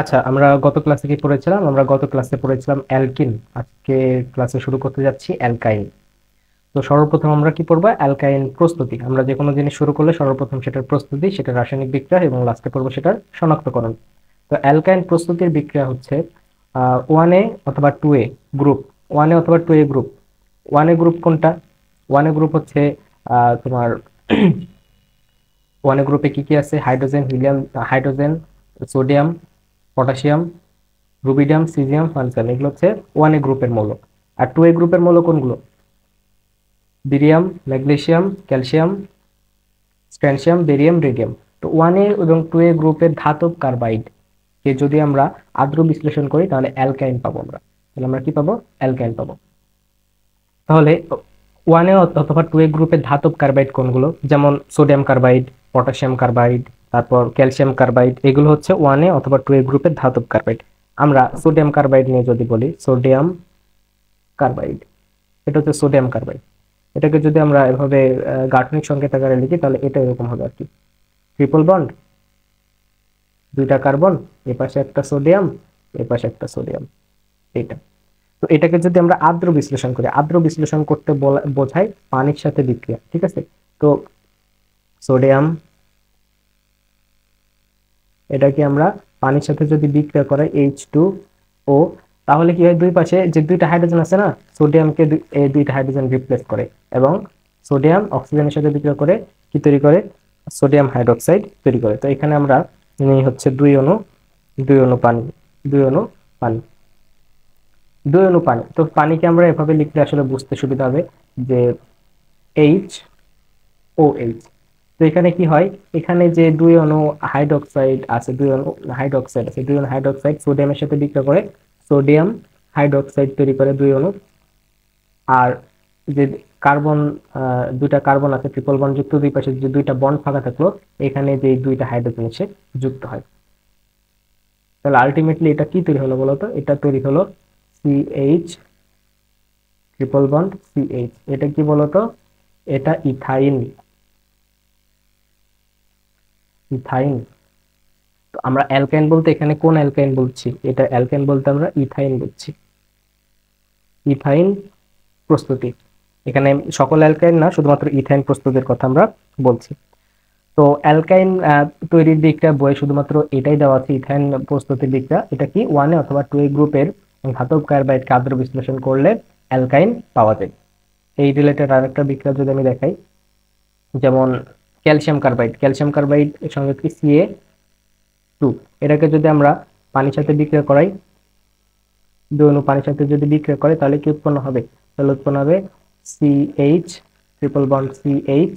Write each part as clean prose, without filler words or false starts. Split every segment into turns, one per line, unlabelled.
আচ্ছা, আমরা গত ক্লাসে কি পড়েছিলাম? আমরা গত ক্লাসে পড়েছিলাম অ্যালকিন। আজকে ক্লাসে শুরু করতে যাচ্ছি অ্যালকাইন। তো সর্বপ্রথম আমরা কি পড়বো? অ্যালকাইন প্রস্তুতি। আমরা যে কোনো জিনিস শুরু করলে সর্বপ্রথম সেটার প্রস্তুতি, সেটা রাসায়নিক বিক্রিয়া, এবং লাস্টে পড়বো সেটার শনাক্তকরণ। তো অ্যালকাইন প্রস্তুতির বিক্রিয়া হচ্ছে ওয়ান এ অথবা টু এ গ্রুপ। ওয়ান এ অথবা টু এ গ্রুপ। ওয়ান এ গ্রুপ কোনটা? ওয়ান এ গ্রুপ হচ্ছে তোমার ওয়ান এ গ্রুপে কি কি আছে? Hydrogen, helium, hydrogen, sodium, potassium, rubidium, caesium, francium, এগুলো হচ্ছে ওয়ান এ গ্রুপের মৌল। আর টু এ গ্রুপের মৌল কোনগুলো? বিরিয়াম, ম্যাগনেসিয়াম, ক্যালসিয়াম, স্ট্র্যান্সিয়াম, বেরিয়াম, রেডিয়াম। তো ওয়ান এ এবং টু এ গ্রুপের ধাতব কার্বাইড কে যদি আমরা আদ্র বিশ্লেষণ করি তাহলে অ্যালকাইন পাবো আমরা। তাহলে আমরা কি পাবো? অ্যালকাইন পাবো। তাহলে ওয়ান এ অথবা টু এ গ্রুপের ধাতব কার্বাইড কোনগুলো? যেমন সোডিয়াম কার্বাইড, পটাশিয়াম কার্বাইড, তারপর ক্যালসিয়াম কার্বাইড, এগুলো হচ্ছে ওয়ান এ অথবা টু এ গ্রুপের ধাতব কার্বাইড। আমরা সোডিয়াম কার্বাইড নিয়ে যদি বলি, সোডিয়াম কার্বাইড, এটা হচ্ছে সোডিয়াম কার্বাইড। এটাকে যদি আমরা এভাবে গাঠনিক সংকেত আকারে লিখি তাহলে এটা এরকম হবে আর কি। ট্রিপল বন্ড, দুইটা কার্বন, এ পাশে একটা সোডিয়াম, এ পাশে একটা সোডিয়াম, এটা। তো এটাকে যদি আমরা আদ্র বিশ্লেষণ করি, আদ্র বিশ্লেষণ করতে বোঝায় পানির সাথে বিক্রিয়া, ঠিক আছে? তো সোডিয়াম, এটাকে আমরা পানির সাথে যদি বিক্রিয়া করাই H2O, তাহলে কি হয়? দুই পাশে যে দুইটা হাইড্রোজেন আছে না, সোডিয়ামকে এই দুইটা হাইড্রোজেন রিপ্লেস করে, এবং সোডিয়াম অক্সিজেনের সাথে বিক্রিয়া করে কি তৈরি করে? সোডিয়াম হাইড্রোক্সাইড তৈরি করে। তো এখানে আমরা নিই হচ্ছে দুই অণু, দুই অণু পানি, দুই অণু পানি, দুই অণু পানি। তো পানিকে আমরা এভাবে লিখলে আসলে বুঝতে সুবিধা হবে যে HOH। তো এখানে কি হয়? এখানে যে দুই অণু হাইড্রোক্সাইড আছে, দুই অণু হাইড্রোক্সাইড আছে, দুই অণু হাইড্রোক্সাইড সোডিয়ামের সাথে বিক্রিয়া করে সোডিয়াম হাইড্রোক্সাইড তৈরি করে দুই অণু। আর যে কার্বন, দুইটা কার্বন আছে ট্রিপল বন্ড যুক্ত, দুই পাশে যে দুইটা বন্ড ফাঁকা থাকলো, এখানে যে দুইটা হাইড্রোজেন এসে যুক্ত হয়। তাহলে আলটিমেটলি এটা কি তৈরি হলো বলতো? এটা তৈরি হলো সিএইচ, ট্রিপল বন্ড সিএইচ। এটা কি বলতো? এটা ইথাইন। ইথাইন। তো আমরা অ্যালকাইন বলতে এখানে কোন অ্যালকাইন বলছি? এটা অ্যালকাইন বলতে আমরা ইথাইন বলছি। ইথাইন প্রস্তুতি। এখানে সকল অ্যালকাইন না, শুধুমাত্র ইথাইন প্রস্তুতির কথা আমরা বলছি। তো অ্যালকাইন তৈরির দিকটা বইয়ে শুধুমাত্র এটাই দেওয়া আছে, ইথাইন প্রস্তুতির দিকটা। এটা কি ওয়ান এ অথবা টু এ গ্রুপের ধাতব কার্বাইড আদ্র বিশ্লেষণ করলে অ্যালকাইন পাওয়া যায়। এই রিলেটেড আরেকটা বিক্রিয়া যদি আমি দেখাই, যেমন ক্যালসিয়াম কার্বাইড। ক্যালসিয়াম কার্বাইড এর সঙ্গে কি Ca2, এটাকে যদি আমরা পানির সাথে বিক্রিয়া করাই, দুই অণু পানির সাথে যদি বিক্রিয়া করে তাহলে কি উৎপন্ন হবে? তাহলে উৎপন্ন হবে সিএইচ, ট্রিপল বন্ড সিএইচ।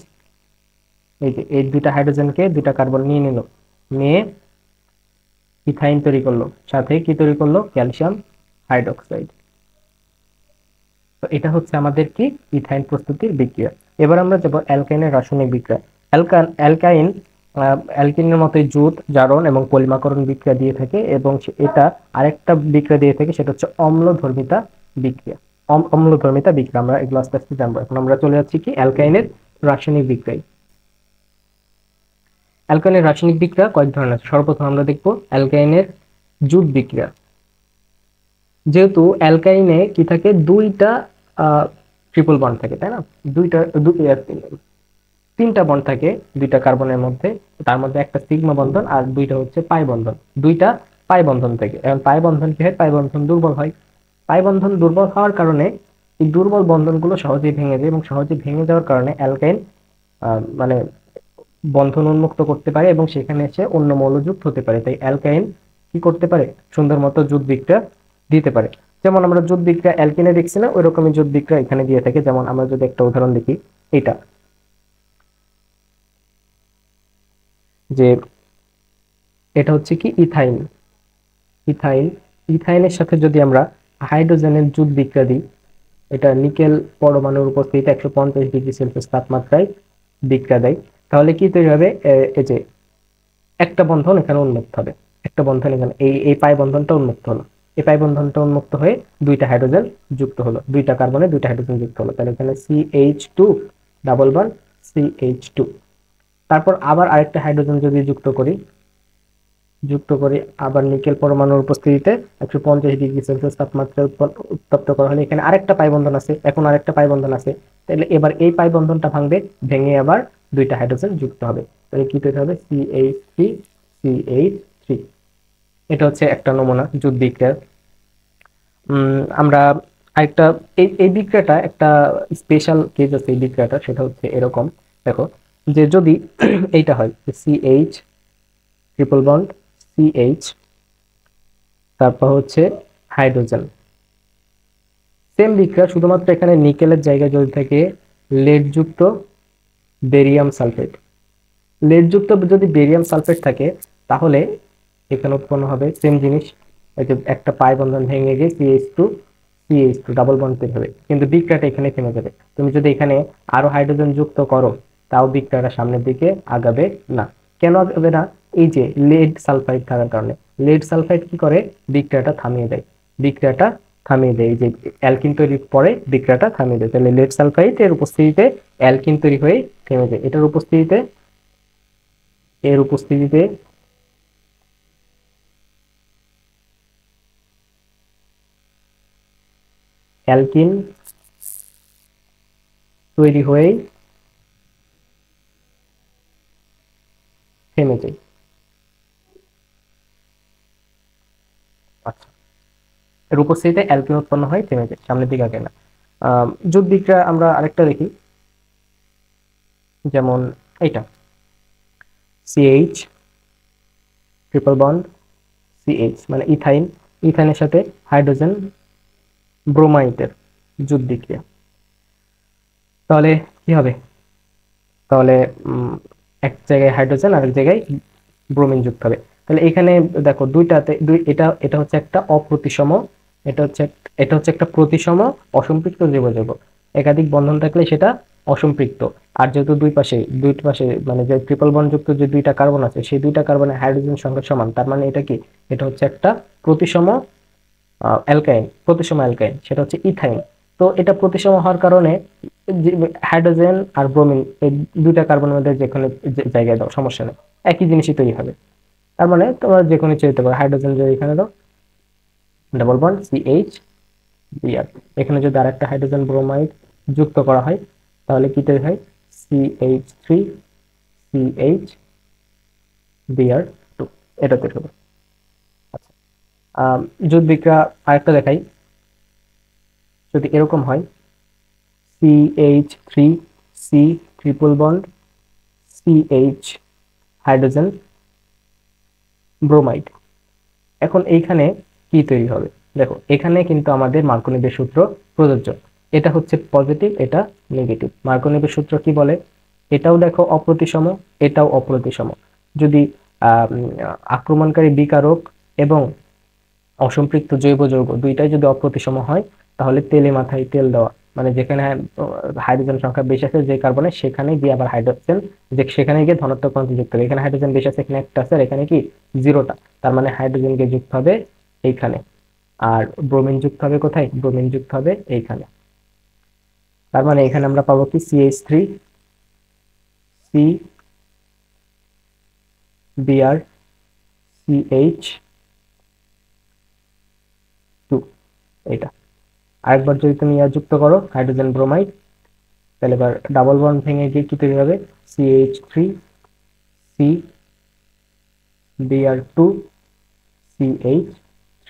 এই যে এই দুইটা হাইড্রোজেনকে দুইটা কার্বন নিয়ে নিল, নিয়ে ইথাইন তৈরি করলো, সাথে কি তৈরি করলো? Calcium hydroxide. তো এটা হচ্ছে আমাদের কি ইথাইন প্রস্তুতির বিক্রিয়া। এবার আমরা যাব অ্যালকাইনের রাসায়নিক বিক্রিয়া। অ্যালকাইন অ্যালকিনের মতোই জুট, জারণ এবং পলিমাকরণ বিক্রিয়া দিয়ে থাকে, এবং এটা আরেকটা বিক্রিয়া দিয়ে থাকে, সেটা হচ্ছে অম্লধর্মিতা বিক্রিয়া। অম্লধর্মিতা বিক্রিয়া আমরা এগুলো আস্তে আস্তে জানবো। এখন আমরা চলে যাচ্ছি কি অ্যালকাইনের রাসায়নিক বিক্রিয়ায়। অ্যালকাইনের রাসায়নিক বিক্রিয়া কয়েক ধরনের আছে। সর্বপ্রথম আমরা দেখবো অ্যালকাইনের জুট বিক্রিয়া। যেহেতু অ্যালকাইনে কি থাকে? দুইটা ট্রিপল বন্ড থাকে, তাই না? দুইটা তিনটা বন্ড থাকে দুইটা কার্বনের মধ্যে। তার মধ্যে একটা সিগমা বন্ধন আর দুইটা হচ্ছে পাই বন্ধন। দুইটা পাই বন্ধন থেকে এখন পাই বন্ধন কি হয়? পাই বন্ধন দুর্বল হয়। পাই বন্ধন দুর্বল হওয়ার কারণে এই দুর্বল বন্ধনগুলো সহজেই ভেঙে যায়, এবং সহজে ভেঙে যাওয়ার কারণে অ্যালকাইন মানে বন্ধন উন্মুক্ত করতে পারে, এবং সেখানে এসে অন্য মৌল যুক্ত হতে পারে। তাই অ্যালকাইন কি করতে পারে? সুন্দর মতো জুট বিক্রিয়া দিতে পারে। যেমন আমরা জুট বিক্রিয়া অ্যালকিনে দেখছি না, ওই রকমই জুট বিক্রিয়া এখানে দিয়ে থাকে। যেমন আমরা যদি একটা উদাহরণ দেখি, এটা যে এটা হচ্ছে কি ইথাইন। ইথাইন, ইথাইনের সাথে যদি আমরা হাইড্রোজেনের জুট বিক্রিয়া দিই, এটা নিকেল পরমাণুর উপস্থিতিতে 150 ডিগ্রি সেলসিয়াস তাপমাত্রায় বিক্রিয়া দেয়, তাহলে কি তৈরি হবে? এই যে একটা বন্ধন এখানে উন্মুক্ত হবে, একটা বন্ধন এখানে এই এই পাই বন্ধনটা উন্মুক্ত হলো। এই পাই বন্ধনটা উন্মুক্ত হয়ে দুইটা হাইড্রোজেন যুক্ত হলো, দুইটা কার্বনে দুইটা হাইড্রোজেন যুক্ত হলো। তাহলে এখানে CH2 ডাবল বন্ড, CH2। তারপর আবার আরেকটা হাইড্রোজেন যদি যুক্ত করি, তাহলে কি তৈরি হবে? CH3 CH2 double bond, CH2। তারপর আবার আরেকটা হাইড্রোজেন যদি যুক্ত করি, তাহলে কি তৈরি হবে? CH4 double bond, CH4। তারপর আবার আরেকটা হাইড্রোজেন যদি যুক্ত করি, যুক্ত করে আবার নিকেল পরমাণুর উপস্থিতিতে 150 ডিগ্রি সেলসিয়াস তাপমাত্রায় উত্তপ্ত করা হলে এখানে আরেকটা পাই বন্ধন আছে, এখন আরেকটা পাই বন্ধন আছে, তাহলে এবার এই পাই বন্ধনটা ভাঙবে, ভেঙে আবার দুইটা হাইড্রোজেন যুক্ত হবে, তাহলে কি তৈরি হবে CH3CH3। এটা হচ্ছে একটা নমুনা জুট বিক্রিয়ার। আমরা আরেকটা এই বিক্রিয়াটা একটা স্পেশাল কেস আছে এই বিক্রিয়াটা, সেটা হচ্ছে এরকম, দেখো যে যদি এইটা হয় CH ট্রিপল বন্ড CH, তারপর হচ্ছে হাইড্রোজেন, সেম বিক্রিয়া, শুধুমাত্র এখানে নিকেলের জায়গায় যদি থাকে লেড যুক্ত বেরিয়াম সালফেট, লেড যুক্ত যদি বেরিয়াম সালফেট থাকে তাহলে এখানে উৎপন্ন হবে সেম জিনিস, এই যে একটা পাই বন্ধন ভেঙে গিয়ে CH2 ডাবল বন্ড তৈরি হবে, কিন্তু বিক্রিয়াটা এখানে থেমে যাবে। তুমি যদি এখানে আরো হাইড্রোজেন যুক্ত করো তাও বিক্রিয়াটা সামনের দিকে আগাবে না। কেন আগাবে না? এই যে লেড সালফাইড থাকার কারণে। লেড সালফাইড কি করে? বিক্রিয়াটা থামিয়ে দেয়, বিক্রিয়াটা থামিয়ে দেয়, এই যে অ্যালকিন তৈরির পরে বিক্রিয়াটা থামিয়ে দেয়, তাহলে লেড সালফাইড এর উপস্থিতিতে অ্যালকিন তৈরি হয়ে থেমে যায়। এটার উপস্থিতিতে এর উপস্থিতিতে অ্যালকিন তৈরি হয়ে থেমে যায়। আচ্ছা, এর উপস্থিতিতে অ্যালকিন উৎপন্ন হয় থেমে যায়, সামনের দিকে আগে না। জুট বিক্রিয়া আমরা আরেকটা দেখি, যেমন এইটা CH ট্রিপল বন্ড CH মানে ইথাইন, ইথাইনের সাথে হাইড্রোজেন ব্রোমাইডের জুট বিক্রিয়া, তাহলে কি হবে? তাহলে এক জায়গায় হাইড্রোজেন আর এক জায়গায় ব্রোমিন যুক্ত হবে। তাহলে এখানে দেখো দুইটাতে এটা এটা হচ্ছে একটা অপ্রতিসম, এটা হচ্ছে একটা প্রতিসম অসম্পৃক্ত জৈব যৌগ। একাধিক বন্ধন থাকলে সেটা অসম্পৃক্ত। আর যেহেতু দুই পাশে মানে যে ট্রিপল বন্ড যুক্ত যে দুইটা কার্বন আছে সেই দুইটা কার্বনের হাইড্রোজেন সংখ্যা সমান, তার মানে এটা কি? এটা হচ্ছে একটা প্রতিসম অ্যালকাইন, প্রতিসম অ্যালকাইন, সেটা হচ্ছে ইথাইন। তো এটা প্রতিসম হওয়ার কারণে হাইড্রোজেন আর ব্রোমিন এই দুইটা কার্বনের মধ্যে যেখানে জায়গায় দাও সমস্যা নেই, একই জিনিসই তৈরি হবে। তার মানে তোমরা যে কোনো ইচ্ছে দিতে পারো, হাইড্রোজেন যদি এখানে দাও ডাবল বন্ড CH Br, এখানে যদি আরেকটা হাইড্রোজেন ব্রোমাইড যুক্ত করা হয় তাহলে কি তৈরি হয়? CH3CH Br2, এটা তৈরি হবে। আচ্ছা, জুট বিক্রিয়া আরেকটা দেখাই, যদি এরকম হয় CH3C triple bond CH hydrogen bromide, এখন এইখানে কি তৈরি হবে? দেখো এখানে কিন্তু আমাদের মার্কোনিভের সূত্র প্রযোজ্য, এটা হচ্ছে পজিটিভ, এটা নেগেটিভ। মার্কোনিভের সূত্র কি বলে? এটাও দেখো অপ্রতিসম, এটাও অপ্রতিসম। যদি আক্রমণকারী বিকারক এবং অসম্পৃক্ত জৈব যৌগ দুইটাই যদি অপ্রতিসম হয় তাহলে তেলে মাথায় তেল দেওয়া, মানে যেখানে হাইড্রোজেন সংখ্যা বেশি আছে যে কার্বনে, সেখানে গিয়ে আবার হাইড্রোজেন, যে সেখানে গিয়ে ধনাত্মক প্রান্ত যুক্ত হবে। এখানে হাইড্রোজেন বেশি আছে, এখানে একটা আছে, আর এখানে কি জিরোটা, তার মানে হাইড্রোজেন গিয়ে যুক্ত হবে এইখানে, আর ব্রোমিন যুক্ত হবে কোথায়? ব্রোমিন যুক্ত হবে এইখানে। তার মানে এখানে আমরা পাবো কি CH3CBr CH2, এটা। আরেকবার যদি তুমি যুক্ত করো হাইড্রোজেন ব্রোমাইড, তাহলে এবার ডাবল বন্ড ভেঙে গিয়ে কি তৈরি হবে? CH3CBr2CH3।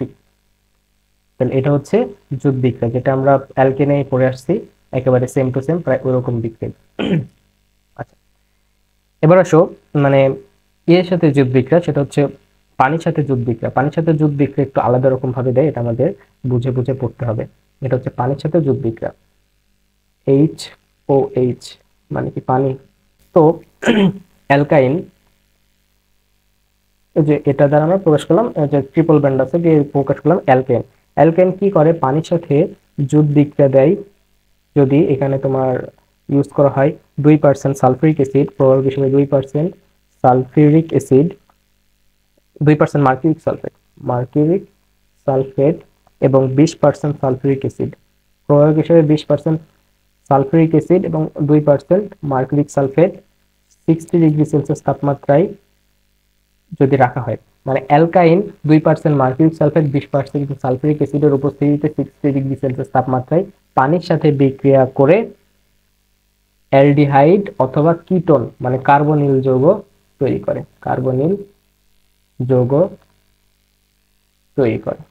তাহলে এটা হচ্ছে জুট বিক্রিয়া, যেটা আমরা অ্যালকেনে পড়ে আসছি, একেবারে সেম টু সেম, প্রায় ওইরকম বিক্রিয়া। আচ্ছা, এবার আসো মানে এর সাথে জুট বিক্রিয়া, সেটা হচ্ছে পানির সাথে জুট বিক্রিয়া। পানির সাথে জুট বিক্রিয়া একটু আলাদা রকম ভাবে দেয়, এটা আমাদের বুঝে বুঝে পড়তে হবে। এটা হচ্ছে পানির সাথে জুট বিক্রিয়া, HOH মানে কি পানি। তো অ্যালকাইন, এই যে এটা দ্বারা আমরা প্রকাশ করলাম, যে ট্রিপল ব্যান্ড আছে দিয়ে প্রকাশ করলাম অ্যালকেন। অ্যালকেন কি করে? পানির সাথে জুট বিক্রিয়া দেয় যদি এখানে তোমার ইউজ করা হয় 2% সালফিউরিক অ্যাসিড, প্রভাবক হিসেবে 2% সালফিউরিক অ্যাসিড, 2% মার্কিউরিক সালফেট এবং 20% সালফিউরিক অ্যাসিড, প্রভাবক হিসেবে 20% সালফিউরিক অ্যাসিড এবং 2% মার্কিউরিক সালফেট 60 ডিগ্রি সেলসিয়াস তাপমাত্রায় যদি রাখা হয়, মানে অ্যালকাইন 2% মার্কিউরিক সালফেট 20% সালফিউরিক অ্যাসিডের উপস্থিতিতে 60 ডিগ্রি সেলসিয়াস তাপমাত্রায় পানির সাথে বিক্রিয়া করে অ্যালডিহাইড অথবা কিটোন মানে কার্বনিল যৌগ তৈরি করে, কার্বনিল যৌগ তৈরি করে।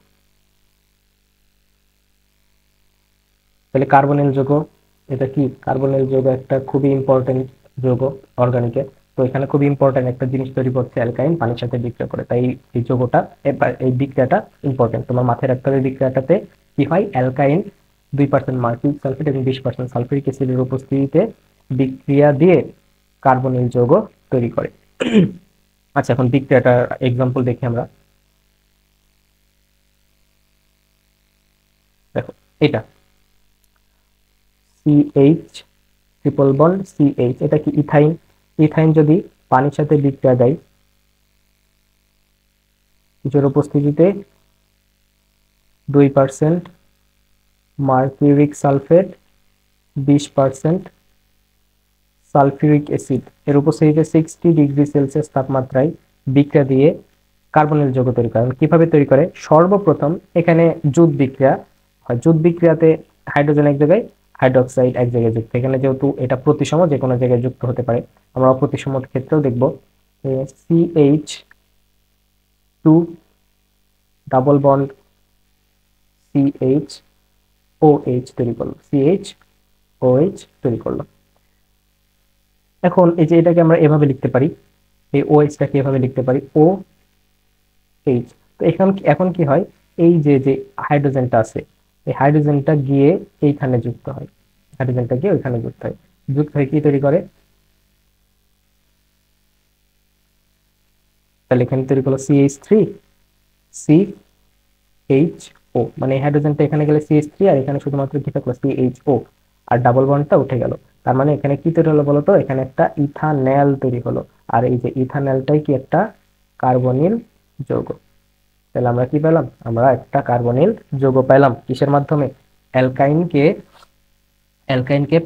তাহলে কার্বনিল যৌগ এটা কি? কার্বনিল যৌগ একটা খুবই ইম্পর্টেন্ট যৌগ অর্গানিকে। তো এখানে খুবই ইম্পর্টেন্ট একটা জিনিস তৈরি করছে অ্যালকাইন পানির সাথে বিক্রিয়া করে, তাই এই যৌগটা এই বিক্রিয়াটা ইম্পর্টেন্ট, তোমার মাথায় রাখতে হবে। বিক্রিয়াটাতে কি হয়? অ্যালকাইন 2% মার্কিউরিক সালফেট এবং 20% সালফিউরিক অ্যাসিডের উপস্থিতিতে বিক্রিয়া দিয়ে কার্বনিল যৌগ তৈরি করে। আচ্ছা, এখন বিক্রিয়াটার এক্সাম্পল দেখি আমরা। দেখো এটা সিএইচ ট্রিপল বন্ড সিএইচ, এটা কি? ইথাইন। ইথাইন যদি পানির সাথে বিক্রিয়া দেয় কিছুর উপস্থিতিতে 2% মার্কিউরিক সালফেট 20% সালফিউরিক অ্যাসিড এর উপস্থিতিতে 60 ডিগ্রি সেলসিয়াস তাপমাত্রায় বিক্রিয়া দিয়ে কার্বনিল যৌগ তৈরি করে। কিভাবে তৈরি করে? সর্বপ্রথম এখানে জুট বিক্রিয়া হয়। জুট বিক্রিয়াতে হাইড্রোজেন এক জায়গায়, হাইড্রোক্সাইড এক জায়গায় যুক্ত। এখানে যেহেতু এটা প্রতিসম, যে কোনো জায়গায় যুক্ত হতে পারে। আমরা অপ্রতিসম ক্ষেত্রেও দেখবো। CH2 ডাবল বন্ড CHOH তৈরি করলো, CHOH তৈরি করলো। এখন এই যে এটাকে আমরা এভাবে লিখতে পারি, এই OH টাকে এভাবে লিখতে পারি OH। তো এখন কি হয়? এই যে যে হাইড্রোজেনটা আছে, এই হাইড্রোজেনটা গিয়ে এইখানে যুক্ত হয়, হাইড্রোজেনটা গিয়ে ওইখানে যুক্ত হয়। যুক্ত হয়ে কি তৈরি করে? তাহলে এখানে তৈরি করলো CH3CHO, মানে এই হাইড্রোজেনটা এখানে গেলে CH3 আর এখানে শুধুমাত্র কি থাকলো? CHO, আর ডাবল বন্ডটা উঠে গেল। তার মানে এখানে কি তৈরি হলো বলতো? এখানে একটা ইথানল তৈরি হলো। আর এই যে ইথানলটাই কি? একটা কার্বনিল যৌগ। তাহলে আমরা কি পেলাম? আমরা একটা কার্বনিল যৌগ পেলাম। কিসের মাধ্যমে? অ্যালকাইনকে অ্যালকাইনকে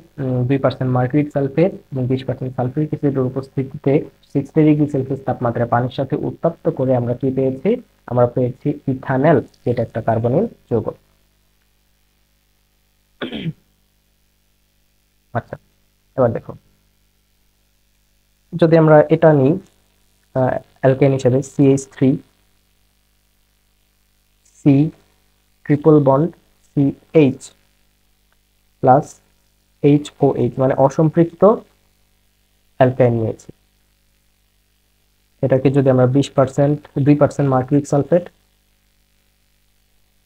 2% মার্কিউরিক সালফেট এবং 20% সালফিউরিক অ্যাসিডের উপস্থিতিতে 60 ডিগ্রি সেলসিয়াস তাপমাত্রায় পানির সাথে উত্তপ্ত করে আমরা কি পেয়েছি? আমরা পেয়েছি ইথানল, যেটা একটা কার্বনিল যৌগ। আচ্ছা, এবার দেখো, যদি আমরা এটা নিই অ্যালকাইন হিসেবে CH3C triple bond CH plus HOH, মানে অসম্পৃক্ত অ্যালকাইন নিয়েছি। এটাকে যদি আমরা 2% মার্কিউরিক সালফেট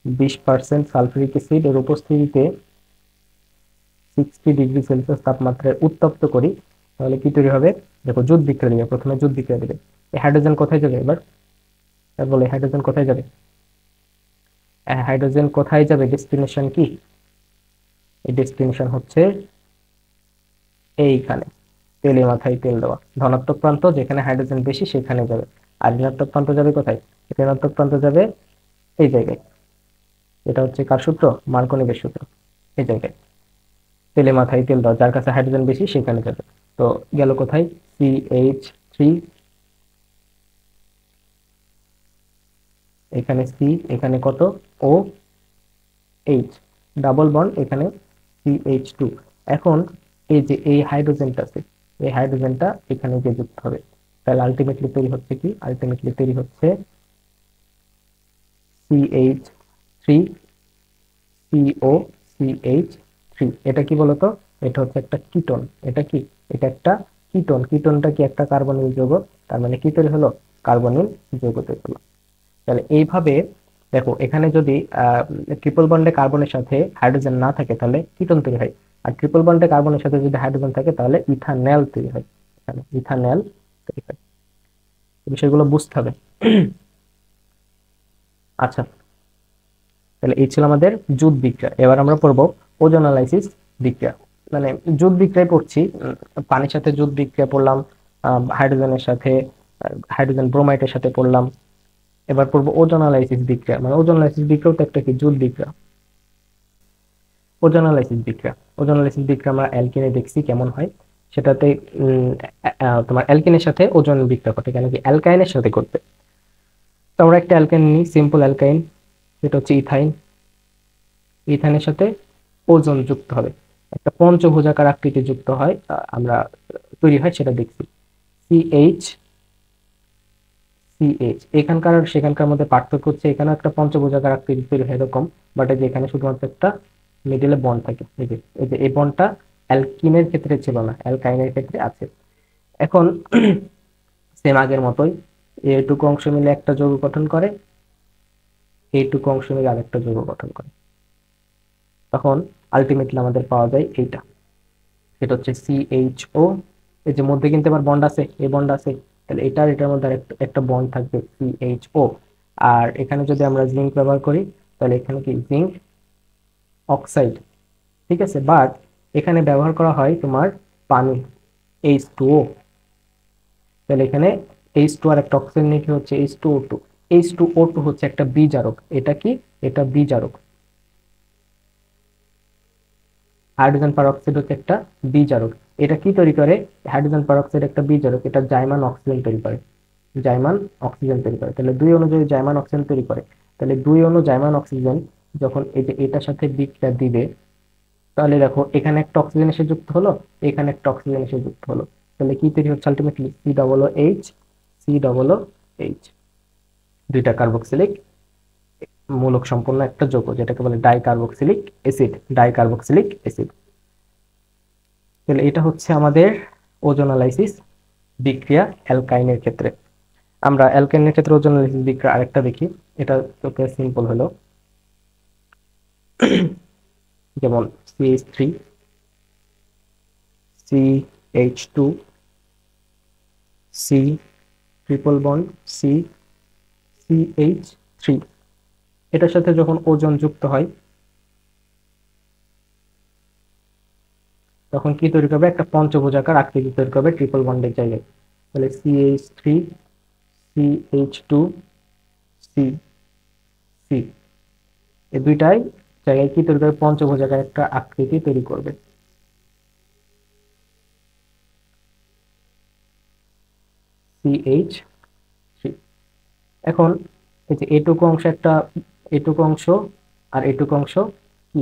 20% সালফিউরিক অ্যাসিড এর উপস্থিতিতে 60 ডিগ্রি সেলসিয়াস তাপমাত্রায় উত্তপ্ত করি, তাহলে কি তৈরি হবে? দেখো, জুট বিক্রিয়া দিবে, প্রথমে জুট বিক্রিয়া দিবে। এই হাইড্রোজেন কোথায় যাবে? এবার বলে হাইড্রোজেন কোথায় যাবে? হাইড্রোজেন কোথায় যাবে? ডেস্টিনেশন কি? এই ডেস্টিনেশন হচ্ছে এইখানে, তেলে মাথায় তেল দেওয়া। ধনাত্মক প্রান্ত যেখানে হাইড্রোজেন বেশি সেখানে যাবে, আর ঋণাত্মক প্রান্ত যাবে কোথায়? ঋণাত্মক প্রান্ত যাবে এই জায়গায়। এটা হচ্ছে কার সূত্র? মার্কোনিকের সূত্র। এই জায়গায় তেলে মাথায় তেল দাও, যার কাছে হাইড্রোজেন বেশি সেখানে যাবে। তো গেল কোথায়? CH3, এখানে C, এখানে কত? OH ডাবল বন্ড, এখানে CH2। এখন এই যে এই হাইড্রোজেনটা আছে, এই হাইড্রোজেনটা এখানে যে যুক্ত হবে, তাহলে আলটিমেটলি তৈরি হচ্ছে কি? আলটিমেটলি তৈরি হচ্ছে CH3COCH3। এটা কি বলতো? এটা হচ্ছে একটা কিটোন। এটা কি? এটা একটা কিটোন। কিটোনটা কি? একটা কার্বনিল যৌগ। তার মানে কি তৈরি হলো? কার্বনিল যৌগ তৈরি হলো। তাহলে এইভাবে দেখো, এখানে যদি ট্রিপল বন্ডে কার্বনের সাথে হাইড্রোজেন না থাকে তাহলে কিটোন তৈরি হয়, আর ট্রিপল বন্ডে কার্বনের সাথে যদি হাইড্রোজেন থাকে তাহলে ইথানল তৈরি হয়। এখানে ইথানল তৈরি হয়। এই বিষয়গুলো বুঝতে হবে। আচ্ছা, তাহলে এই ছিল আমাদের জুট বিক্রিয়া। এবার আমরা পড়বো ওজোনালাইসিস বিক্রিয়া। মানে জুট বিক্রিয়া পড়ছি, পানির সাথে জুট বিক্রিয়া পড়লাম, হাইড্রোজেনের সাথে হাইড্রোজেন ব্রোমাইডের সাথে পড়লাম। এবার পড়বো ওজোনালাইসিস বিক্রিয়া। মানে ওজোনালাইসিস বিক্রিয়াও তো একটা কি? জুট বিক্রিয়া। ওজোনালাইসিস বিক্রিয়া, ওজোনালাইসিস বিক্রিয়া আমরা অ্যালকিনে দেখছি কেমন হয়। সেটাতে তোমার অ্যালকিনের সাথে ওজোন বিক্রিয়া ঘটে, কেন কি? অ্যালকাইনের সাথে ঘটবে। আমরা একটা অ্যালকেন নিই, সিম্পল অ্যালকাইন, যেটা হচ্ছে ইথাইন। ইথাইনের সাথে ওজন যুক্ত হবে, একটা পঞ্চভুজাকার আকৃতি যুক্ত হয়, আমরা তৈরি হয় সেটা দেখছি। সিএইচ সিএইচ, এখানকার আর সেখানকার মধ্যে পার্থক্য হচ্ছে এখানে একটা পঞ্চভুজাকার আকৃতি তৈরি হয় এরকম, বাট এই যে এখানে শুধুমাত্র একটা মিডিলে বন্ড থাকে। এই যে এই বন্ডটা অ্যালকিনের ক্ষেত্রে ছিল না, অ্যালকাইনের ক্ষেত্রে আছে। এখন সেম আগের মতোই এইটুকু অংশ মিলে একটা যৌগ গঠন করে, এইটুকু অংশ মিলে আরেকটা যৌগ গঠন করে, তখন আলটিমেটলি আমাদের পাওয়া যায় এইটা, এটা হচ্ছে সিএইচও। এই যে মধ্যে কিন্তু আবার বন্ড আছে, এই বন্ড আছে, তাহলে এটার মধ্যে একটা বন্ড থাকবে সিএইচও। আর এখানে যদি আমরা জিঙ্ক ব্যবহার করি তাহলে এখানে কি জিঙ্ক অক্সাইড, ঠিক আছে। বাট এখানে ব্যবহার করা হয় তোমার পানি, H2O। তাহলে এখানে H2 আর একটা অক্সিজেন নিয়ে কি হচ্ছে H2O2। H2O2 হচ্ছে একটা বিজারক, এটা কি, এটা বিজারক। হাইড্রোজেন পারঅক্সাইড হচ্ছে একটা বিজারক। এটা কি তৈরি করে, হাইড্রোজেন পারঅক্সাইড একটা বিজারক, এটা জাইমান অক্সিজেন তৈরি করে, জাইমান অক্সিজেন তৈরি করে। তাহলে দুই অণু যদি জাইমান অক্সিজেন তৈরি করে, তাহলে দুই অণু জাইমান অক্সিজেন যখন এই যে এটার সাথে বিক্রিয়া দিবে, তাহলে দেখো এখানে একটা অক্সিজেন এসে যুক্ত হলো, এখানে একটা অক্সিজেন এসে যুক্ত হলো, তাহলে কি তৈরি হচ্ছে আলটিমেটলি C+H, C+H, দুইটা কার্বক্সিলিক মূলক সম্পন্ন একটা যৌগ, যেটাকে বলে ডাইকার্বক্সিলিক অ্যাসিড, ডাইকার্বক্সিলিক অ্যাসিড। তাহলে এটা হচ্ছে আমাদের ওজোনালাইসিস বিক্রিয়া অ্যালকাইনের ক্ষেত্রে। আমরা অ্যালকাইনের ক্ষেত্রে ওজোনালাইসিস বিক্রিয়া আরেকটা দেখি, এটা তোকে সিম্পল হলো, যেমন CH3 CH2 C triple bond C CH3, এটার সাথে যখন ওজন যুক্ত হয় তখন কি তৈরি করবে, একটা পঞ্চভুজাকার আকৃতি তৈরি করবে ট্রিপল বন্ডের জায়গায়। তাহলে CH3 CH2 C C, এই দুইটাই জায়গায় কি তৈরি করবে, পঞ্চভুজাকার একটা আকৃতি তৈরি করবে। CH3। এখন এই যে এটুকু অংশ একটা, এটুকু অংশ আর এটুকু অংশ কি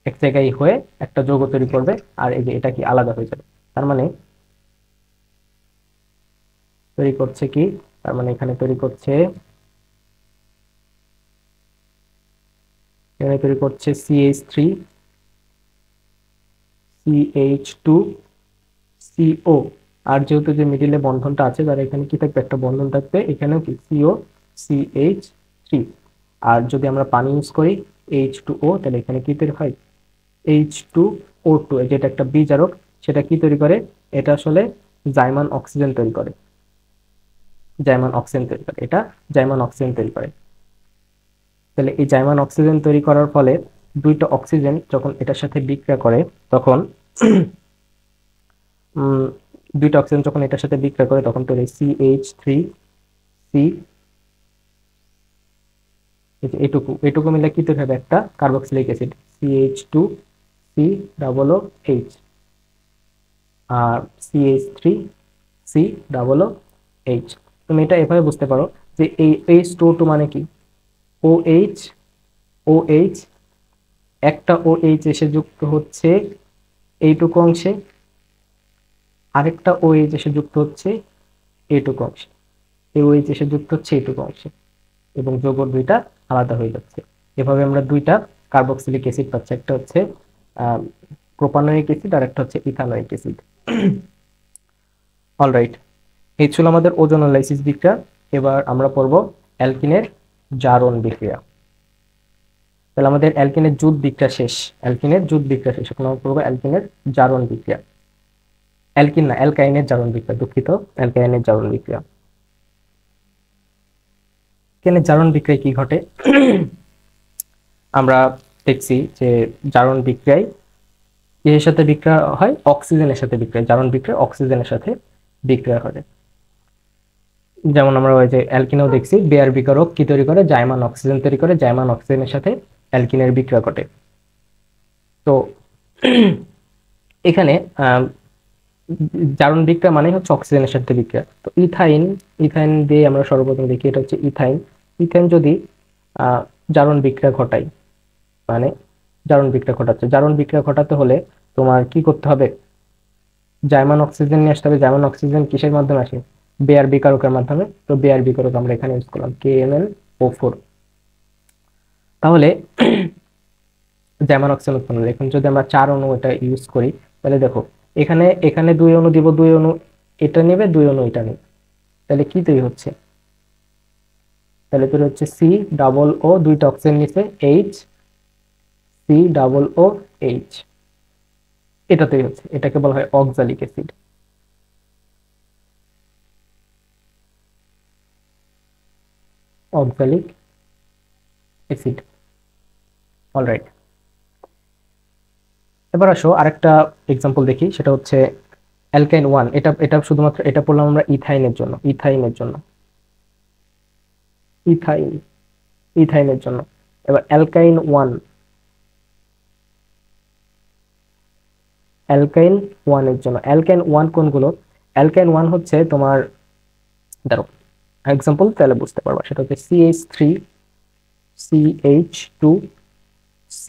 এক জায়গায় হয়ে একটা যৌগ তৈরি করবে, আর এই যে এটা কি আলাদা হয়ে যাবে। তার মানে তৈরি করছে কি, তার মানে এখানে তৈরি করছে, এখানে তৈরি করছে CH3 CH2 CO। আর যেহেতু যে মিডিলে বন্ধনটা আছে, তার এখানে কি থাকবে, একটা বন্ধন থাকবে, এখানেও কি CO CH3। আর যদি আমরা পানি ইউজ করি H2O, তাহলে এখানে কি তৈরি হয় H2O2, যেটা একটা বিজারক, সেটা কি তৈরি করে, এটা আসলে জাইমান অক্সিজেন তৈরি করে, জাইমান অক্সিজেন তৈরি করে, এটা জাইমান অক্সিজেন তৈরি করে। তাহলে এই জাইমান অক্সিজেন তৈরি করার ফলে দুইটা অক্সিজেন যখন এটার সাথে বিক্রিয়া করে, তখন দুইটা অক্সিজেন যখন এটার সাথে বিক্রিয়া করে তখন তৈরি CH3 C, এটুকু এটুকু মিলে কি তৈরি হবে, একটা কার্বক্সিলিক অ্যাসিড CH2 C+H, আর CH3 C+H। তুমি এটা এভাবে বুঝতে পারো যে এই H2O2 মানে কি, OH, OH, একটা OH এসে যুক্ত হচ্ছে এইটুকু অংশে, আরেকটা OH এসে যুক্ত হচ্ছে এইটুকু অংশে, এই OH এসে যুক্ত হচ্ছে এইটুকু অংশে, এবং যৌগ দুইটা আলাদা হয়ে যাচ্ছে। এভাবে আমরা দুইটা কার্বক্সিলিক অ্যাসিড পাচ্ছি, একটা হচ্ছে প্রোপানোয়িক অ্যাসিড আর একটা হচ্ছে ইথানোয়িক অ্যাসিড। অলরাইট, এই ছিল আমাদের ওজোনালাইসিস বিক্রিয়া। এবার আমরা পড়ব অ্যালকিনের জারণ বিক্রিয়া। তাহলে আমাদের অ্যালকিনের জুট বিক্রিয়া শেষ, অ্যালকিনের জুট বিক্রিয়া শেষ, এখন আমরা পড়ব অ্যালকিনের জারণ বিক্রিয়া। অ্যালকিন না, অ্যালকাইনের জারণ বিক্রিয়া, দুঃখিত, অ্যালকাইনের জারণ বিক্রিয়া। অ্যালকিনের জারণ বিক্রিয়ায় কি ঘটে, আমরা দেখছি যে জারণ বিক্রিয়ায় এর সাথে বিক্রিয়া হয়, অক্সিজেনের সাথে বিক্রিয়া, জারণ বিক্রিয়া অক্সিজেনের সাথে বিক্রিয়া ঘটে। যেমন আমরা ওই যে অ্যালকিনেও দেখছি, বেয়ার বিকারক কি তৈরি করে, জাইমান অক্সিজেন তৈরি করে, জাইমান অক্সিজেনের সাথে অ্যালকিনের বিক্রিয়া ঘটে। তো এখানে জারণ বিক্রিয়া মানে হচ্ছে অক্সিজেনের সাথে বিক্রিয়া। তো ইথাইন, ইথাইন দিয়ে আমরা সর্বপ্রথম দেখি, এটা হচ্ছে ইথাইন। ইথাইন যদি জারণ বিক্রিয়া ঘটাই, মানে জারণ বিক্রিয়া ঘটাচ্ছে, জারণ বিক্রিয়া ঘটাতে হলে তোমার কি করতে হবে, জার্মান অক্সিজেন নিয়ে আসতে হবে। জার্মান অক্সিজেন কিসের মাধ্যমে আসে, বেয়ার বিকারকের মাধ্যমে। তো বেয়ার বিকারক আমরা এখানে ইউজ করলাম KMnO4। তাহলে জার্মান অক্সিজেন উৎপন্ন হলো। এখন যদি আমরা 4 অণু এটা ইউজ করি, তাহলে দেখো এখানে এখানে 2 অণু দিব, 2 অণু এটা নেবে, 2 অণু এটা নেবে, তাহলে কি তৈরি হচ্ছে, তাহলে তৈরি হচ্ছে C+O, দুইটা অক্সিজেন নিচে H, C+OH, এটা তৈরি হচ্ছে। এটাকে বলা হয় oxalic acid. Oxalic acid. Alright, এবার আসো আরেকটা এক্সাম্পল দেখি, সেটা হচ্ছে অ্যালকাইন 1। এটা এটা শুধুমাত্র এটা পড়লাম আমরা ইথাইনের জন্য, ইথাইনের জন্য, ইথাইন, ইথাইনের জন্য। এবার অ্যালকাইন 1, অ্যালকাইন 1 এর জন্য। অ্যালকাইন 1 কোনগুলো, অ্যালকাইন 1 হচ্ছে তোমার, ধরো এক্সাম্পল তাহলে বুঝতে পারবা, সেটা হচ্ছে CH3, CH2, C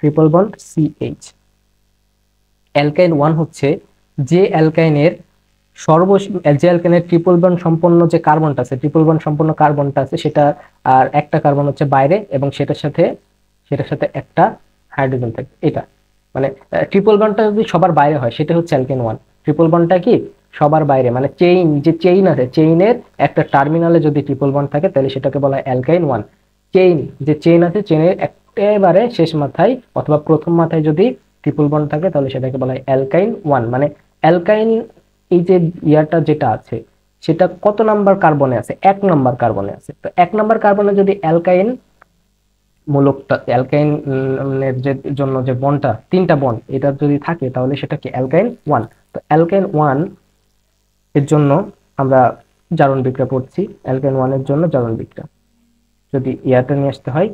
triple bond CH। অ্যালকাইন 1 হচ্ছে যে অ্যালকাইনের যে অ্যালকাইনের ট্রিপল বন্ড সম্পন্ন যে কার্বনটা আছে, ট্রিপল বন্ড সম্পন্ন কার্বনটা আছে, সেটা আর একটা কার্বন হচ্ছে বাইরে, এবং সেটার সাথে একটা হাইড্রোজেন থাকে। এটা মানে ট্রিপল বন্ডটা যদি সবার বাইরে হয়, সেটা হচ্ছে অ্যালকেন 1। ট্রিপল বন্ডটা কি সবার বাইরে, মানে চেইন আছে, চেইনের একটা টার্মিনালে যদি ট্রিপল বন্ড থাকে, তাহলে সেটাকে বলা হয় অ্যালকাইন 1। চেইন আছে, চেইনের একেবারে শেষ মাথায় অথবা প্রথম মাথায় যদি ট্রিপল বন্ড থাকে, তাহলে সেটাকে বলা হয় অ্যালকাইন 1। মানে অ্যালকাইন, এই যে ইয়ারটা যেটা আছে, সেটা কত নাম্বার কার্বনে আছে, 1 নাম্বার কার্বনে আছে। তো 1 নাম্বার কার্বনে যদি অ্যালকাইন মূলকটা, অ্যালকাইন এর যে জন্য যে বন্ডটা, 3টা বন্ড এটা যদি থাকে, তাহলে সেটা কি অ্যালকাইন 1। তো অ্যালকাইন 1 এর জন্য আমরা জারণ বিক্রিয়া পড়ছি। অ্যালকাইন 1 এর জন্য জারণ বিক্রিয়া যদি ইয়ারটা নিয়ে আসতে হয়,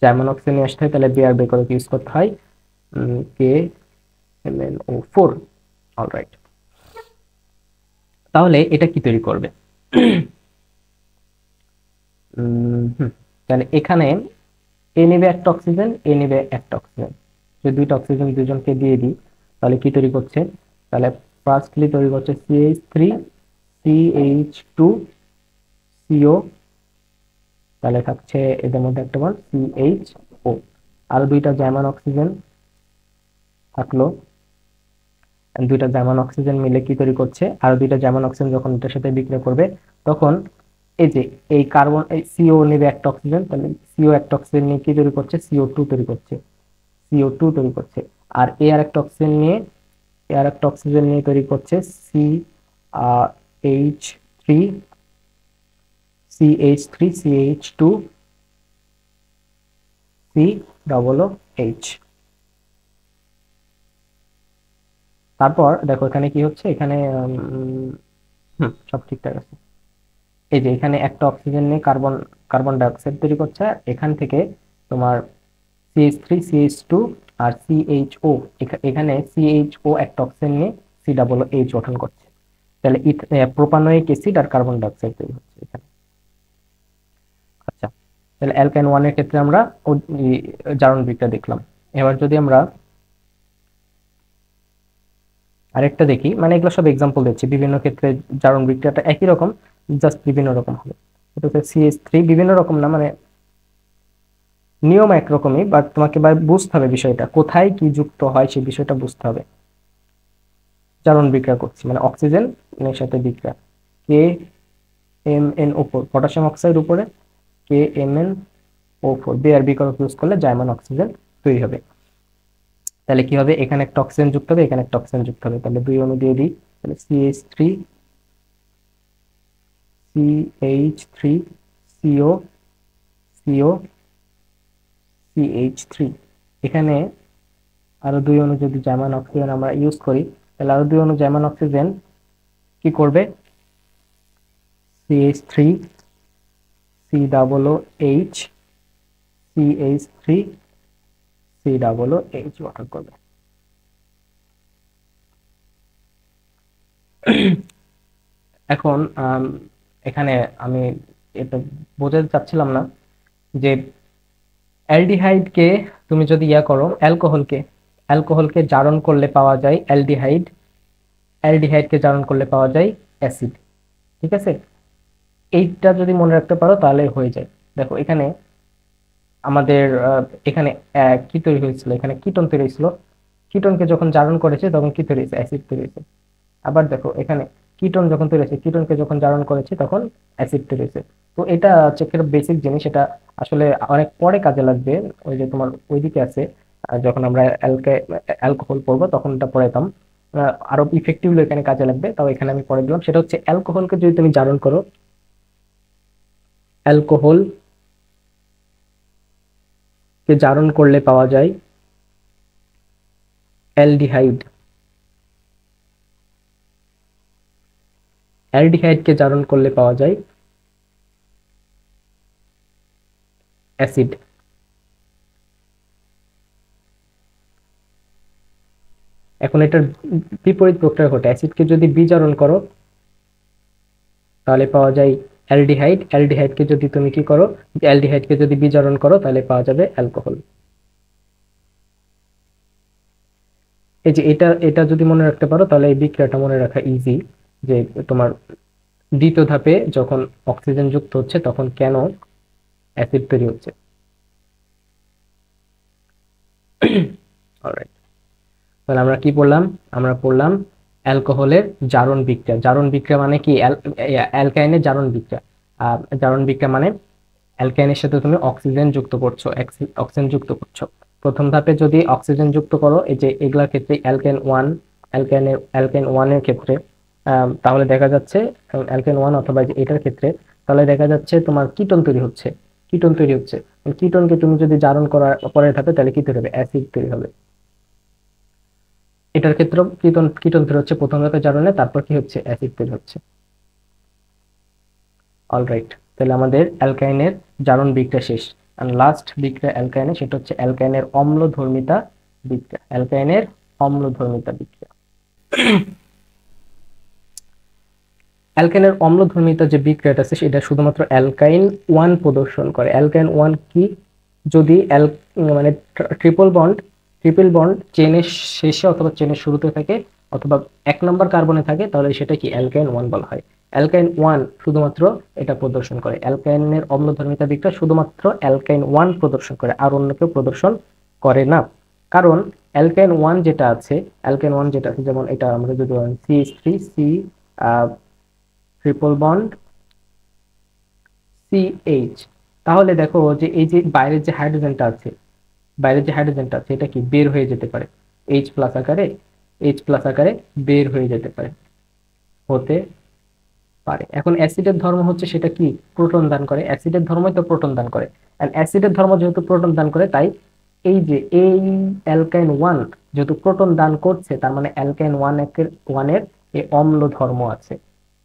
জার্মান অক্সিজেন নিয়ে আসতে হয়, তাহলে বিআর বিকরক ইউজ করতে হয়, KMnO4। অলরাইট, তাহলে এটা কি তৈরি করবে, তাহলে এখানে এ নেবে একটা অক্সিজেন, এ নেবে একটা অক্সিজেন, যদি দুইটা অক্সিজেন দুজনকে দিয়ে দিই, তাহলে কি তৈরি করছে, তাহলে ফার্স্টলি তৈরি করছে CH3, CH2CO, তাহলে থাকছে এদের মধ্যে একটা বন্ড CHO, আর দুইটা জার্মান অক্সিজেন থাকলো। দুইটা জার্মান অক্সিজেন মিলে কি তৈরি করছে, আর দুইটা জার্মান অক্সিজেন যখন এটার সাথে বিক্রিয়া করবে, তখন এই যে এই কার্বন, এই সিও নেবে একটা অক্সিজেন, তাহলে সিও একটা অক্সিজেন নিয়ে কি তৈরি করছে, CO2 তৈরি করছে, CO2 তৈরি করছে। আর এ আর একটা অক্সিজেন নিয়ে, এ আর একটা অক্সিজেন নিয়ে তৈরি করছে CH3, CH2, COOH। তারপর দেখো এখানে কি হচ্ছে, এখানে সব ঠিকঠাক আছে। এই যে এখানে একটা অক্সিজেন নিয়ে কার্বন, কার্বন ডাই অক্সাইড তৈরি করছে, আর এখান থেকে তোমার CH3, CH2 আর CHO, এখানে CHO একটা অক্সিজেন নিয়ে COOH গঠন করছে। তাহলে প্রোপানোয়িক অ্যাসিড আর কার্বন ডাই অক্সাইড তৈরি হচ্ছে এখানে। আচ্ছা, তাহলে অ্যালকাইন 1 এর ক্ষেত্রে আমরা জারণ বিক্রিয়া দেখলাম। এবার যদি আমরা আরেকটা দেখি, মানে এগুলো সব এক্সাম্পল দিচ্ছি, বিভিন্ন ক্ষেত্রে জারণ বিক্রিয়াটা একই রকম, জাস্ট বিভিন্ন রকম হবে। এটা হচ্ছে CH3, বিভিন্ন রকম না, মানে নিয়ম একরকমই, বাট তোমাকে বুঝতে হবে বিষয়টা কোথায় কি যুক্ত হয়, সেই বিষয়টা বুঝতে হবে। জারণ বিক্রিয়া করছি মানে অক্সিজেন এর সাথে বিক্রিয়া, KMnO4, পটাশিয়াম অক্সাইড উপরে, KMnO4, বেয়ার বিকরক ইউজ করলে জার্মান অক্সিজেন তৈরি হবে। তাহলে কি হবে, এখানে একটা অক্সিজেন যুক্ত হবে, এখানে একটা অক্সিজেন যুক্ত হবে, তাহলে দুই অণু দিয়ে দিই, তাহলে CH3, CH3, CO, CO, CH3। এখানে আরো দুই অণু যদি জার্মান অক্সিজেন আমরা ইউজ করি, তাহলে আরো দুই অণু জার্মান অক্সিজেন কি করবে, CH3, COOH, CH3, COOH গঠন করবে। এখন এখানে আমি এটা বোঝাতে চাচ্ছিলাম না যে অ্যালডিহাইডকে তুমি যদি ইয়া করো, অ্যালকোহলকে জারণ করলে পাওয়া যায় অ্যালডিহাইড, অ্যালডিহাইডকে জারণ করলে পাওয়া যায় অ্যাসিড। ঠিক আছে, এইটা যদি মনে রাখতে পারো তাহলে হয়ে যায়। দেখো এখানে আমাদের এখানে কি তৈরি হয়েছিল, এখানে কিটোন তৈরি হয়েছিল, কিটোনকে যখন জারণ করেছে তখন কি তৈরি হয়েছে, অ্যাসিড তৈরি হয়েছে। আবার দেখো এখানে কিটোন যখন তৈরি হয়েছে, কিটোনকে যখন জারণ করেছে তখন অ্যাসিড তৈরি হয়েছে। তো এটা হচ্ছে একটা বেসিক জিনিস, এটা আসলে অনেক পরে কাজে লাগবে। ওই যে তোমার ওইদিকে আছে, যখন আমরা অ্যালকোহল পড়বো তখন এটা পড়াইতাম, আরো ইফেক্টিভলি এখানে কাজে লাগবে। তাও এখানে আমি পড়ে দিলাম, সেটা হচ্ছে অ্যালকোহলকে যদি তুমি জারণ করো, অ্যালকোহলকে জারণ করলে পাওয়া যায় অ্যালডিহাইড, অ্যালডিহাইডকে জারণ করলে পাওয়া যায় অ্যাসিড। এখন এটার বিপরীত প্রক্রিয়া ঘটে, অ্যাসিডকে যদি বিজারণ করো তাহলে পাওয়া যায় অ্যালডিহাইড, অ্যালডিহাইডকে যদি তুমি কি করো, অ্যালডিহাইডকে যদি বিজারণ করো তাহলে পাওয়া যাবে অ্যালকোহল। এই যে এটা এটা যদি মনে রাখতে পারো তাহলে এই বিক্রিয়াটা মনে রাখা ইজি, যে তোমার দ্বিতীয় ধাপে যখন অক্সিজেন যুক্ত হচ্ছে তখন কেন অ্যাসিড তৈরি হচ্ছে। অলরাইট, তাহলে আমরা কি পড়লাম, আমরা পড়লাম অ্যালকোহলের জারণ বিক্রিয়া। জারণ বিক্রিয়া মানে কি, অ্যালকাইনের জারণ বিক্রিয়া। জারণ বিক্রিয়া মানে অ্যালকাইনের সাথে তুমি অক্সিজেন যুক্ত করছো, অক্সিজেন যুক্ত করছো। প্রথম ধাপে যদি অক্সিজেন যুক্ত করো, এই যে এগুলার ক্ষেত্রে অ্যালকেন ওয়ানের ক্ষেত্রে, তাহলে দেখা যাচ্ছে অ্যালকেন ওয়ান অথবা যে এটার ক্ষেত্রে, তাহলে দেখা যাচ্ছে তোমার কিটোন তৈরি হচ্ছে, কিটোন তৈরি হচ্ছে। কিটোনকে তুমি যদি জারণ করার পরের ধাপে, তাহলে কি তৈরি হবে, অ্যাসিড তৈরি হবে। এটার ক্ষেত্রে কিটোন কিটোন তৈরি হচ্ছে প্রথম ধাপে জারণে, তারপর কি হচ্ছে, অ্যাসিড তৈরি হচ্ছে। অলরাইট, তাহলে আমাদের অ্যালকাইনের জারণ বিক্রিয়া শেষ। আর লাস্ট বিক্রিয়া অ্যালকাইনের, সেটা হচ্ছে অ্যালকাইনের অম্লধর্মিতা বিক্রিয়া, অ্যালকাইনের অম্লধর্মিতা বিক্রিয়া। অ্যালকাইনের অম্লধর্মিতা যে বিক্রিয়াটা আছে সেটা শুধুমাত্র অ্যালকাইন ওয়ান প্রদর্শন করে। অ্যালকাইন ওয়ান কি, যদি মানে ট্রিপল বন্ড চেনের শেষে অথবা চেনের শুরুতে থাকে অথবা 1 নম্বর কার্বনে থাকে, তাহলে সেটা কি অ্যালকাইন ওয়ান বলা হয়। অ্যালকাইন ওয়ান শুধুমাত্র এটা প্রদর্শন করে, অ্যালকাইনের অম্লধর্মিতা দিকটা শুধুমাত্র অ্যালকাইন ওয়ান প্রদর্শন করে, আর অন্য কেউ প্রদর্শন করে না। কারণ অ্যালকাইন ওয়ান যেটা আছে, অ্যালকাইন ওয়ান যেটা আছে, যেমন এটা আমরা যদি CH3 C triple bond CH, তাহলে দেখো যে এই যে বাইরের যে হাইড্রোজেনটা আছে, বাইরের যে হাইড্রোজেনটা আছে এটা কি বের হয়ে যেতে পারে, H প্লাস আকারে বের হয়ে যেতে পারে, হতে পারে। এখন অ্যাসিডের ধর্ম হচ্ছে সেটা কি, প্রোটন দান করে, অ্যাসিডের ধর্মই তো প্রোটন দান করে। এন্ড অ্যাসিডের ধর্ম যেহেতু প্রোটন দান করে, তাই এই অ্যালকাইন ওয়ান যেহেতু প্রোটন দান করছে, তার মানে অ্যালকাইন ওয়ানের এই অম্ল ধর্ম আছে।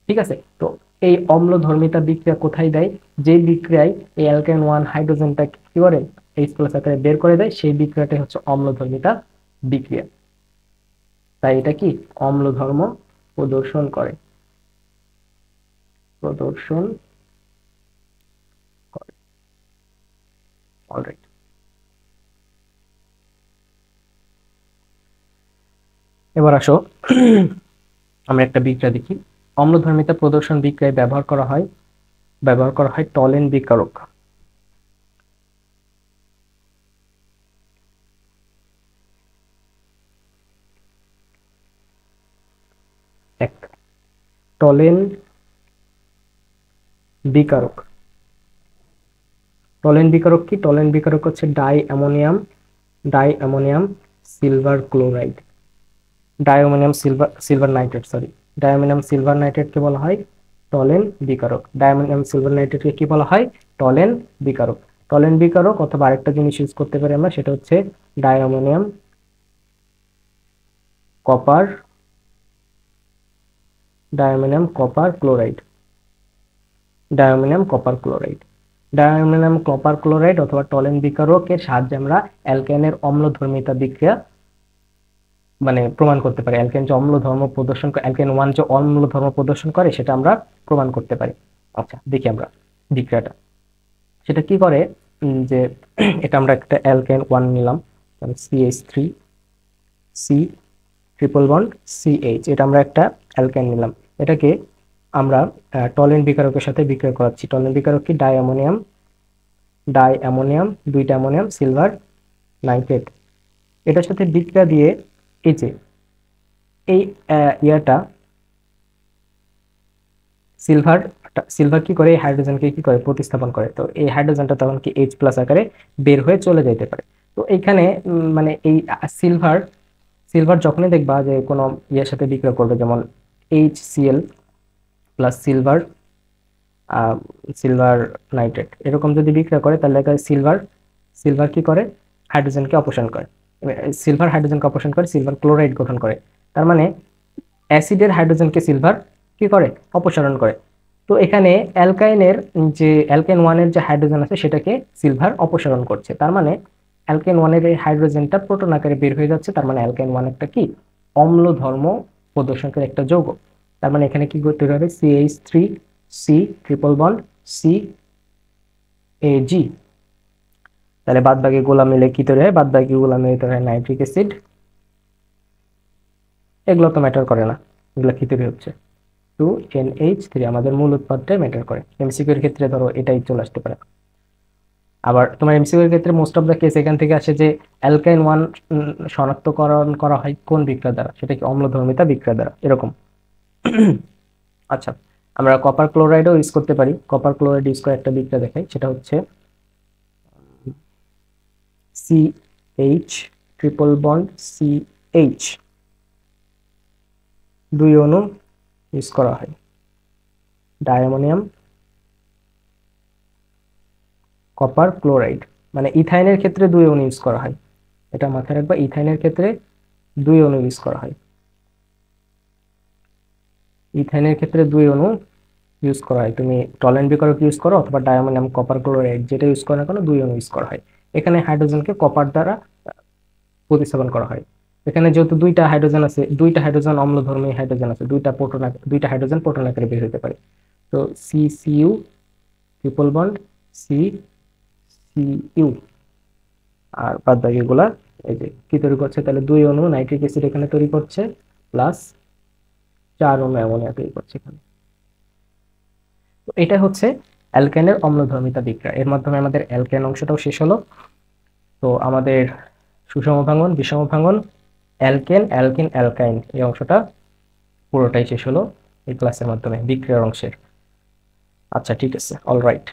ঠিক আছে, তো এই অম্লধর্মিতা বিক্রিয়া কোথায় দেয়, যে বিক্রিয়ায় এই অ্যালকাইন ওয়ান হাইড্রোজেনটা কি করে, H+আকারে বের করে দেয়, সেই বিক্রিয়াটাই হচ্ছে অম্লধর্মিতা বিক্রিয়া। তাই এটা কি অম্লধর্ম প্রদর্শন করে, প্রদর্শন করে। অলরাইট, এবার আসো আমরা একটা বিক্রিয়া দেখি। অম্লধর্মিতা প্রদর্শন বিক্রিয়ায় ব্যবহার করা হয় টলেন বিকারক। এক, টলেন বিকারক। টলেন বিকারক কি, টলেন বিকারক হচ্ছে diammonium silver chloride, silver nitrate, sorry, diammonium silver নাইট্রেটকে বলা হয় টলেন বিকারক। ডায়ামোনিয়াম সিলভার নাইট্রেটকে কি বলা হয়, টলেন বিকারক। টলেন বিকারক অথবা আরেকটা জিনিস ইউজ করতে পারি আমরা, সেটা হচ্ছে diammonium copper diammonium copper chloride, diammonium copper chloride. Diammonium copper chloride অথবা টলেন বিকারকের সাহায্যে আমরা অ্যালকেনের অম্লধর্মিতা বিক্রিয়া মানে প্রমাণ করতে পারি, অ্যালকেন যে অম্ল ধর্ম প্রদর্শন করে, অ্যালকেন ওয়ান যে অম্ল ধর্ম প্রদর্শন করে সেটা আমরা প্রমাণ করতে পারি। আচ্ছা দেখি আমরা বিক্রিয়াটা সেটা কি করে। যে এটা আমরা একটা অ্যালকেন ওয়ান নিলাম, CH3 C triple bond CH, এটা আমরা একটা অ্যালকেন নিলাম। এটাকে আমরা টলেন্ট বিকারকের সাথে বিক্রিয়া করাচ্ছি। টলেন্ট বিকারক কি? ডাই অ্যামোনিয়াম, দুইটা অ্যামোনিয়াম, সিলভার নাইট্রেট, এটার সাথে বিক্রিয়া দিয়ে এই যে এই ইয়াটা সিলভার সিলভার কি করে, এই হাইড্রোজেনকে কি করে, প্রতিস্থাপন করে। তো এই হাইড্রোজেনটা তখন কি H+ আকারে বের হয়ে চলে যেতে পারে। তো এইখানে মানে এই সিলভার সিলভার যখনই দেখবা যে কোনো ইয়ের সাথে বিক্রিয়া করবে, যেমন HCl plus silver silver nitrate এরকম যদি বিক্রিয়া করে, তাহলে সিলভার সিলভার কি করে, হাইড্রোজেনকে অপসারণ করে। সিলভার হাইড্রোজেনকে অপসারণ করে সিলভার ক্লোরাইড গঠন করে। তার মানে অ্যাসিডের হাইড্রোজেনকে সিলভার কি করে, অপসারণ করে। তো এখানে অ্যালকাইনের যে অ্যালকেন ওয়ানের যে হাইড্রোজেন আছে সেটাকে সিলভার অপসারণ করছে। তার মানে অ্যালকেন ওয়ানের এই হাইড্রোজেনটা প্রোটন আকারে বের হয়ে যাচ্ছে। তার মানে অ্যালকেন ওয়ান একটা কি, অম্ল ধর্ম প্রদর্শনকারী একটা যৌগ। তার মানে এখানে কি তৈরি হবে, CH3 ট্রিপল বন্ড CAG। তাহলে বাদ বাকি গুলা মিলে কি তৈরি হয়, বাদ বাকি গুলা মিলে তৈরি হয় নাইট্রিক অ্যাসিড। এগুলো তো ম্যাটার করে না, এগুলো কি তৈরি হচ্ছে, 2NH3, আমাদের মূল উৎপাদটা ম্যাটার করে। এমসিকিউ এর ক্ষেত্রে ধরো এটাই চলে আসতে পারে। আবার তোমার এমসিকিউ এর ক্ষেত্রে মোস্ট অফ দ্য কেস এখান থেকে আসে যে অ্যালকাইন ওয়ান শনাক্তকরণ করা হয় কোন বিক্রিয়া দ্বারা, সেটা কি অম্লধর্মিতা বিক্রিয়া দ্বারা, এরকম। আচ্ছা, আমরা কপার ক্লোরাইডও ইউজ করতে পারি। কপার ক্লোরাইড ইউজ করে একটা বিক্রিয়া দেখাই, সেটা হচ্ছে CH ট্রিপল বন্ড CH, দুই অণু ইউজ করা হয়, ডায়ামোনিয়াম কপার ক্লোরাইড। মানে ইথাইনের ক্ষেত্রে দুই অণু ইউজ করা হয়, এটা মাথায় রাখবা, ইথাইনের ক্ষেত্রে দুই অণু ইউজ করা হয়। ইথাইনের ক্ষেত্রে দুই অণু ইউজ করা হয়, তুমি টলেন্ট বিকারক ইউজ করো অথবা ডায়ামোনিয়াম কপার ক্লোরাইড যেটা ইউজ করো না কেন, দুই অণু ইউজ করা হয়। এখানে হাইড্রোজেনকে কপার দ্বারা প্রতিস্থাপন করা হয়। এখানে যেহেতু দুইটা হাইড্রোজেন আছে, দুইটা হাইড্রোজেন অম্লধর্মী হাইড্রোজেন আছে, দুইটা হাইড্রোজেন প্রোটন আকারে বের হতে পারে। তো CCU ট্রিপল বন্ড CCU, আর বাদ বাকি গুলা এই যে কি তৈরি করছে, তাহলে দুই অণু নাইট্রিক অ্যাসিড এখানে তৈরি করছে, প্লাস 4 অণু অ্যামোনিয়া তৈরি করছে এখানে। তো এটা হচ্ছে অ্যালকেনের অম্লধর্মিতা বিক্রিয়া। এর মাধ্যমে আমাদের অ্যালকেন অংশটাও শেষ হলো। তো আমাদের সুষম ভাঙন, বিষম ভাঙন, অ্যালকেন অ্যালকিন অ্যালকাইন এই অংশটা পুরোটাই শেষ হলো এই ক্লাসের মাধ্যমে, বিক্রিয়ার অংশের। আচ্ছা ঠিক আছে, অলরাইট।